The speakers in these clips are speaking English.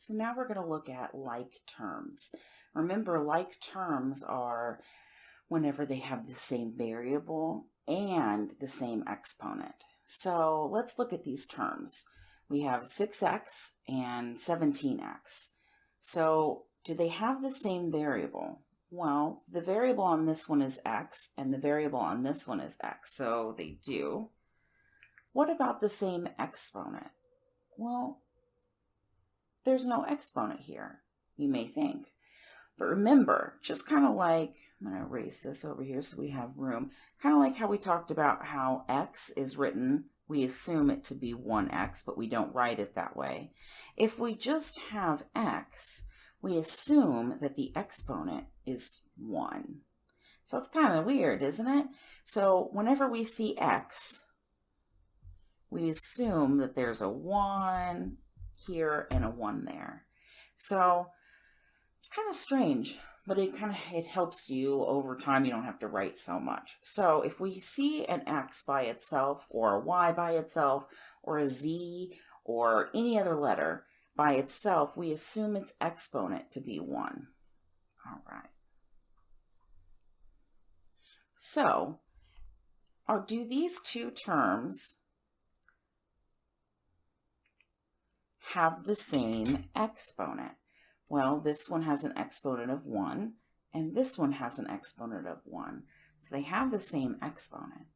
So now we're going to look at like terms. Remember, like terms are whenever they have the same variable and the same exponent. So let's look at these terms. We have 6x and 17x. So do they have the same variable? Well, the variable on this one is x and the variable on this one is x, so they do. What about the same exponent? Well, there's no exponent here, you may think. But remember, just kind of like, I'm going to erase this over here so we have room, kind of like how we talked about how x is written, we assume it to be 1x, but we don't write it that way. If we just have x, we assume that the exponent is 1. So it's kind of weird, isn't it? So whenever we see x, we assume that there's a 1 here and a 1 there. So it's kind of strange, but it helps you over time. You don't have to write so much. So if we see an x by itself or a y by itself or a z or any other letter by itself, we assume its exponent to be 1. All right. So, do these two terms have the same exponent? Well, this one has an exponent of 1, and this one has an exponent of 1. So they have the same exponent.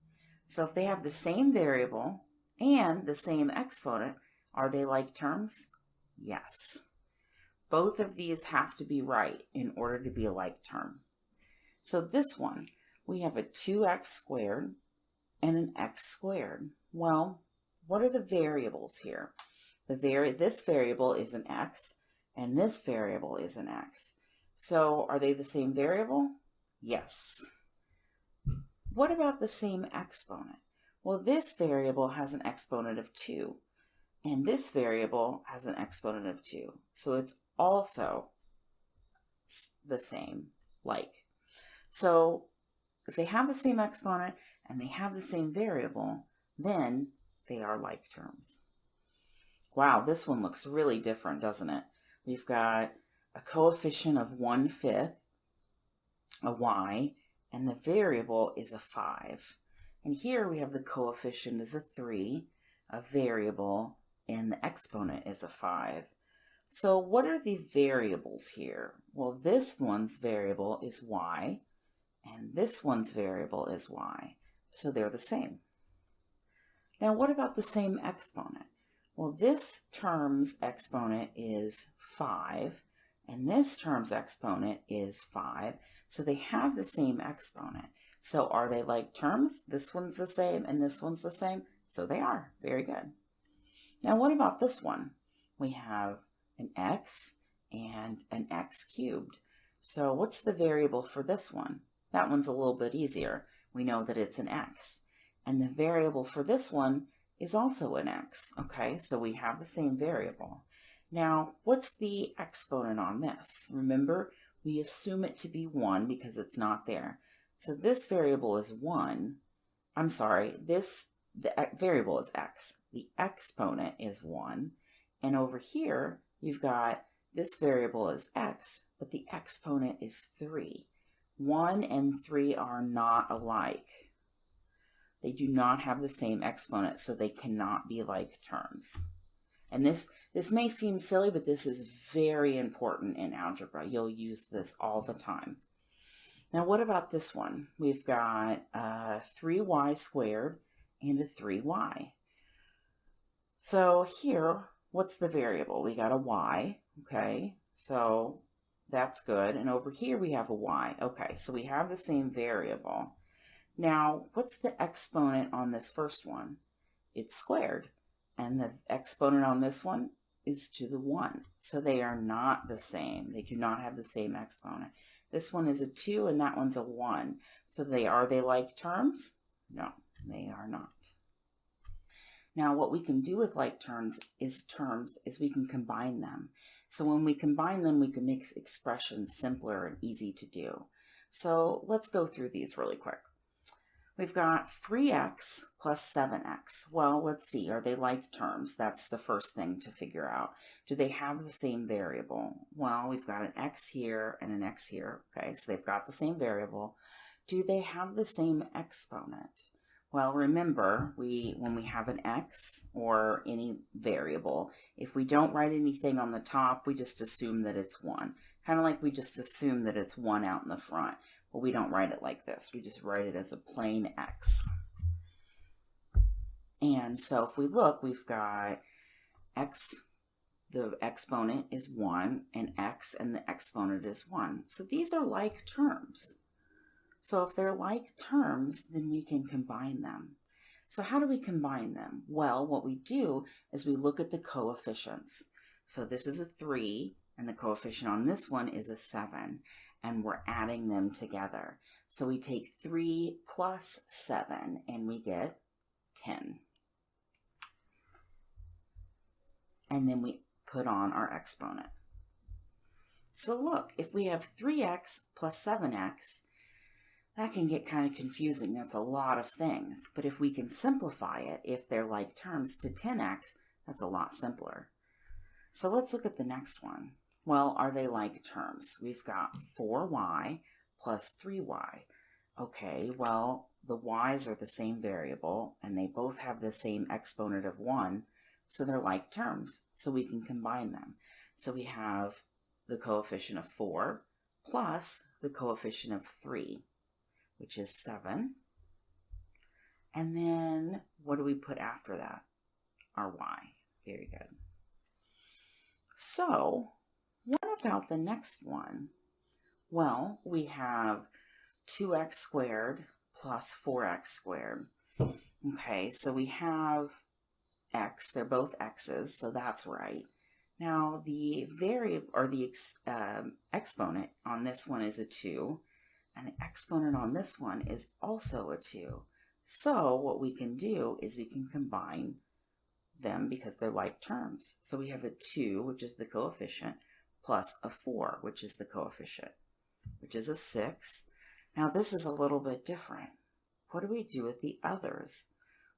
So if they have the same variable and the same exponent, are they like terms? Yes. Both of these have to be right in order to be a like term. So this one, we have a 2x squared and an x squared. Well, what are the variables here? This variable is an x, and this variable is an x. So are they the same variable? Yes. What about the same exponent? Well, this variable has an exponent of 2, and this variable has an exponent of 2. So it's also the same, like. So if they have the same exponent and they have the same variable, then they are like terms. Wow, this one looks really different, doesn't it? We've got a coefficient of 1/5, a y, and the variable is a 5. And here we have the coefficient is a 3, a variable, and the exponent is a 5. So what are the variables here? Well, this one's variable is y, and this one's variable is y. So they're the same. Now, what about the same exponent? Well, this term's exponent is 5, and this term's exponent is 5, so they have the same exponent. So are they like terms? This one's the same, and this one's the same? So they are. Very good. Now, what about this one? We have an x and an x cubed. So what's the variable for this one? That one's a little bit easier. We know that it's an x. And the variable for this one is also an x. Okay, so we have the same variable. Now, what's the exponent on this? Remember, we assume it to be 1 because it's not there. So this variable is 1. I'm sorry, the variable is x. The exponent is 1. And over here, you've got this variable is x, but the exponent is 3. 1 and 3 are not alike. They do not have the same exponent, so they cannot be like terms. And this may seem silly, but this is very important in algebra. You'll use this all the time. Now, what about this one? We've got 3y squared and a 3y. So here, what's the variable? We got a y, okay? So that's good. And over here we have a y. Okay, so we have the same variable. Now, what's the exponent on this first one? It's squared. And the exponent on this one is to the 1. So they are not the same. They do not have the same exponent. This one is a 2 and that one's a 1. So are they like terms? No, they are not. Now, what we can do with like terms is we can combine them. So when we combine them, we can make expressions simpler and easy to do. So let's go through these really quick. We've got 3x plus 7x. Well, let's see. Are they like terms? That's the first thing to figure out. Do they have the same variable? Well, we've got an x here and an x here. Okay, so they've got the same variable. Do they have the same exponent? Well, remember, when we have an x or any variable, if we don't write anything on the top, we just assume that it's 1. Kind of like we just assume that it's 1 out in the front. Well, we don't write it like this. We just write it as a plain x. And so if we look, we've got x, the exponent is 1, and x and the exponent is 1. So these are like terms. So if they're like terms, then we can combine them. So how do we combine them? Well, what we do is we look at the coefficients. So this is a 3, and the coefficient on this one is a 7, and we're adding them together. So we take 3 plus 7, and we get 10. And then we put on our exponent. So look, if we have 3x plus 7x, that can get kind of confusing. That's a lot of things. But if we can simplify it, if they're like terms, to 10x, that's a lot simpler. So let's look at the next one. Well, are they like terms? We've got 4y plus 3y. Okay, well, the y's are the same variable, and they both have the same exponent of 1, so they're like terms, so we can combine them. So we have the coefficient of 4 plus the coefficient of 3, which is 7. And then what do we put after that? Our y. Very good. So what about the next one? Well, we have 2x squared plus 4x squared. Okay, so we have x. They're both x's, so that's right. Now the variable, or the exponent on this one is a 2. And the exponent on this one is also a 2. So what we can do is we can combine them because they're like terms. So we have a 2, which is the coefficient, plus a 4, which is the coefficient, which is a 6. Now this is a little bit different. What do we do with the others?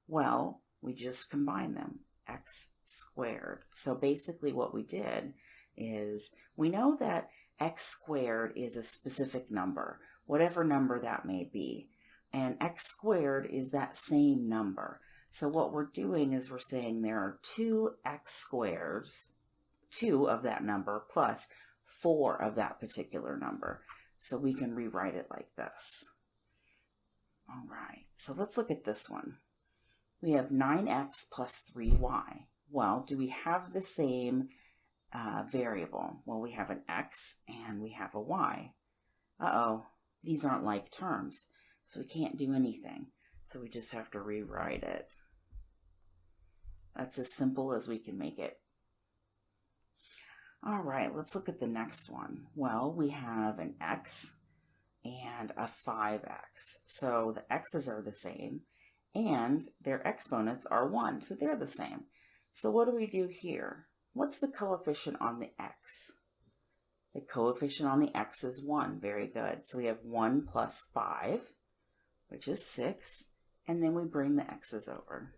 Well, we just combine them, x squared. So basically what we did is, we know that x squared is a specific number, whatever number that may be. And x squared is that same number. So what we're doing is we're saying there are 2x squareds, 2 of that number, plus 4 of that particular number. So we can rewrite it like this. All right, so let's look at this one. We have 9x plus 3y. Well, do we have the same variable? Well, we have an x and we have a y. Uh-oh. These aren't like terms, so we can't do anything. So we just have to rewrite it. That's as simple as we can make it. All right, let's look at the next one. Well, we have an x and a 5x. So the x's are the same, and their exponents are 1, so they're the same. So what do we do here? What's the coefficient on the x? The coefficient on the x is 1. Very good. So we have 1 plus 5, which is 6, and then we bring the x's over.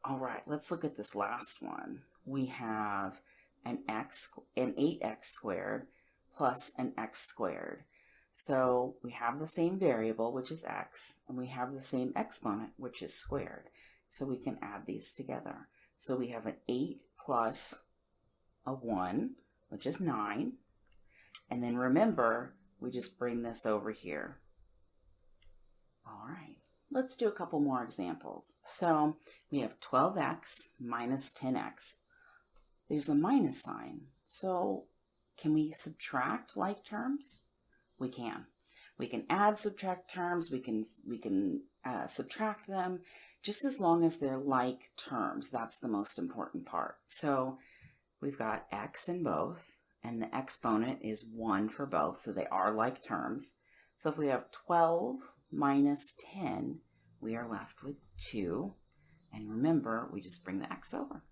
All right, let's look at this last one. We have an 8x squared plus an x squared. So we have the same variable, which is x, and we have the same exponent, which is squared. So we can add these together. So we have an 8 plus a 1, which is 9. And then remember, we just bring this over here. All right, let's do a couple more examples. So we have 12x minus 10x. There's a minus sign. So can we subtract like terms? We can. We can add, subtract terms. We can subtract them, just as long as they're like terms. That's the most important part. So we've got x in both, and the exponent is 1 for both, so they are like terms. So if we have 12 minus 10, we are left with 2. And remember, we just bring the x over.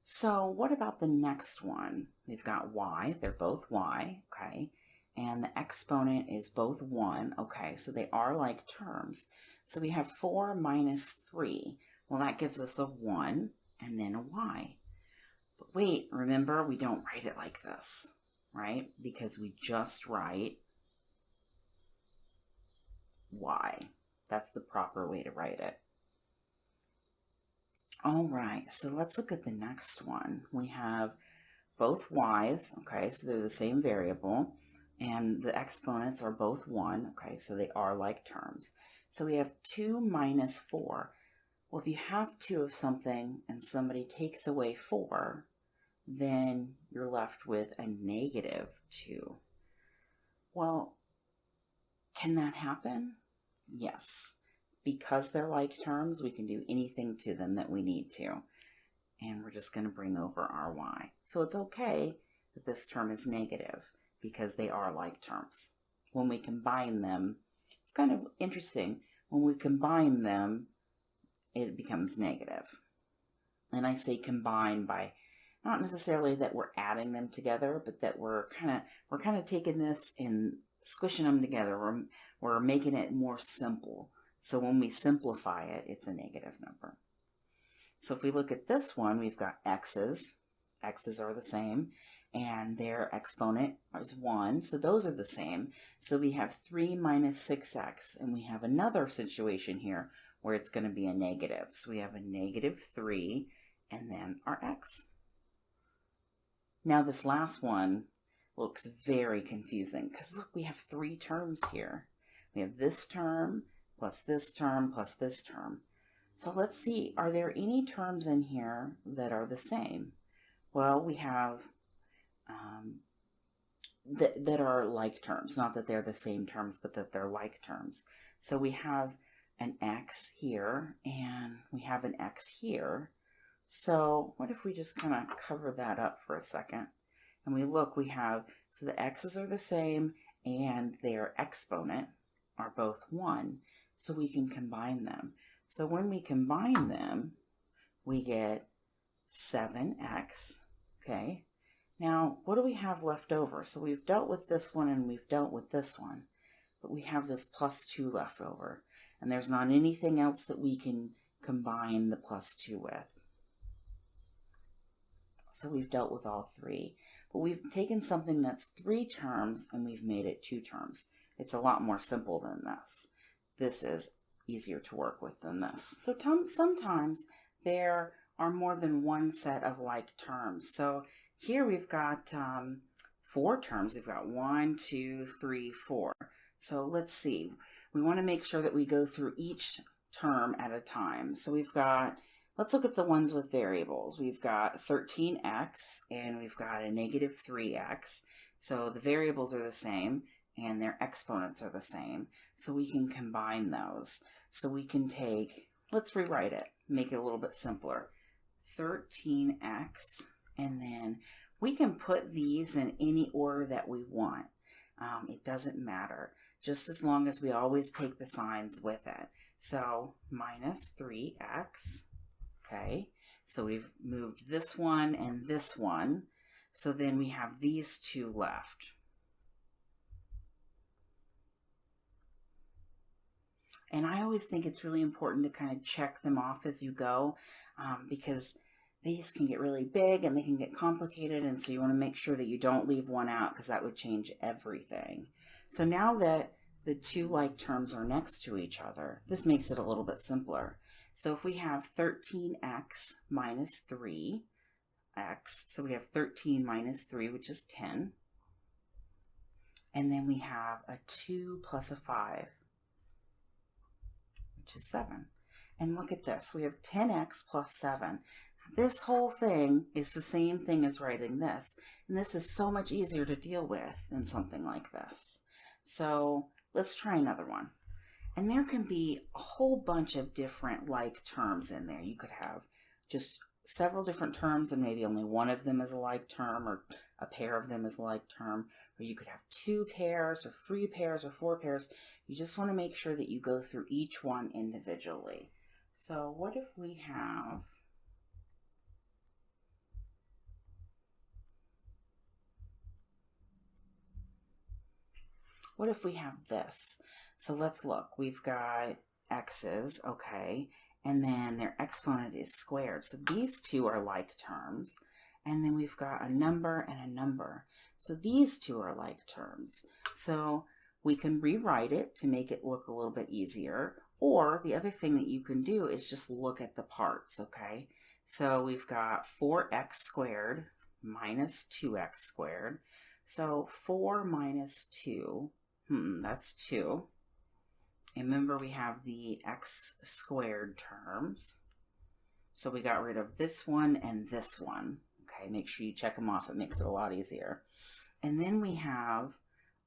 So what about the next one? We've got y, they're both y, okay? and the exponent is both 1. Okay, so they are like terms. So we have 4 minus 3. Well, that gives us a 1 and then a y. But wait, remember, we don't write it like this, right? Because we just write y. That's the proper way to write it. All right, so let's look at the next one. We have both y's, okay, so they're the same variable, and the exponents are both 1, okay, so they are like terms. So we have 2 minus 4. Well, if you have 2 of something and somebody takes away 4, then you're left with a negative 2. Well, can that happen? Yes. Because they're like terms, we can do anything to them that we need to. And we're just going to bring over our y. So it's okay that this term is negative because they are like terms. When we combine them, it's kind of interesting. When we combine them, it becomes negative. And I say combine by not necessarily that we're adding them together, but that we're kind of taking this and squishing them together. We're making it more simple. So when we simplify it, it's a negative number. So if we look at this one, we've got x's. X's are the same, and their exponent is 1, so those are the same. So we have 3 minus 6x, and we have another situation here where it's going to be a negative. So we have a negative 3, and then our x. Now this last one looks very confusing, because look, we have 3 terms here. We have this term, plus this term, plus this term. So let's see, are there any terms in here that are the same? Well, we have that are like terms, not that they're the same terms, but that they're like terms. So we have an x here, and we have an x here. So what if we just kind of cover that up for a second? And we look, we have, so the x's are the same, and their exponent are both 1. So we can combine them. So when we combine them, we get 7x, okay? Now, what do we have left over? So we've dealt with this one and we've dealt with this one, but we have this plus 2 left over, and there's not anything else that we can combine the plus 2 with. So we've dealt with all 3, but we've taken something that's 3 terms and we've made it 2 terms. It's a lot more simple than this. This is easier to work with than this. So sometimes there are more than one set of like terms. So here we've got 4 terms. We've got 1, 2, 3, 4. So let's see. We want to make sure that we go through each term at a time. So we've got, let's look at the ones with variables. We've got 13x and we've got a negative 3x. So the variables are the same and their exponents are the same. So we can combine those. So we can take, let's rewrite it, make it a little bit simpler. 13x, and then we can put these in any order that we want. It doesn't matter, just as long as we always take the signs with it. So minus 3x, okay? So we've moved this one and this one. So then we have these 2 left. And I always think it's really important to kind of check them off as you go, because these can get really big and they can get complicated, and so you want to make sure that you don't leave one out because that would change everything. So now that the 2 like terms are next to each other, this makes it a little bit simpler. So if we have 13x minus 3x, so we have 13 minus 3, which is 10. And then we have a 2 plus a 5, which is 7. And look at this, we have 10x plus 7. This whole thing is the same thing as writing this, and this is so much easier to deal with than something like this. So let's try another one. And there can be a whole bunch of different like terms in there. You could have just several different terms and maybe only one of them is a like term, or a pair of them is a like term, or you could have 2 pairs or 3 pairs or 4 pairs. You just want to make sure that you go through each one individually. So what if we have What if we have this? So let's look. We've got x's, okay, and then their exponent is squared. So these two are like terms. And then we've got a number and a number. So these two are like terms. So we can rewrite it to make it look a little bit easier. Or the other thing that you can do is just look at the parts, okay? So we've got 4x squared minus 2x squared. So 4 minus 2, that's 2. And remember we have the x squared terms. So we got rid of this one and this one. Okay, make sure you check them off. It makes it a lot easier. And then we have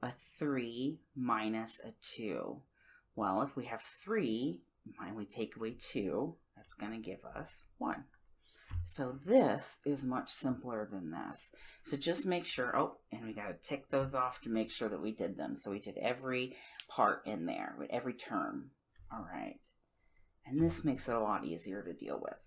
a 3 minus a 2. Well, if we have 3 and we take away 2, that's going to give us 1. So this is much simpler than this. So just make sure, oh, and we got to tick those off to make sure that we did them. So we did every part in there, every term. All right. And this makes it a lot easier to deal with.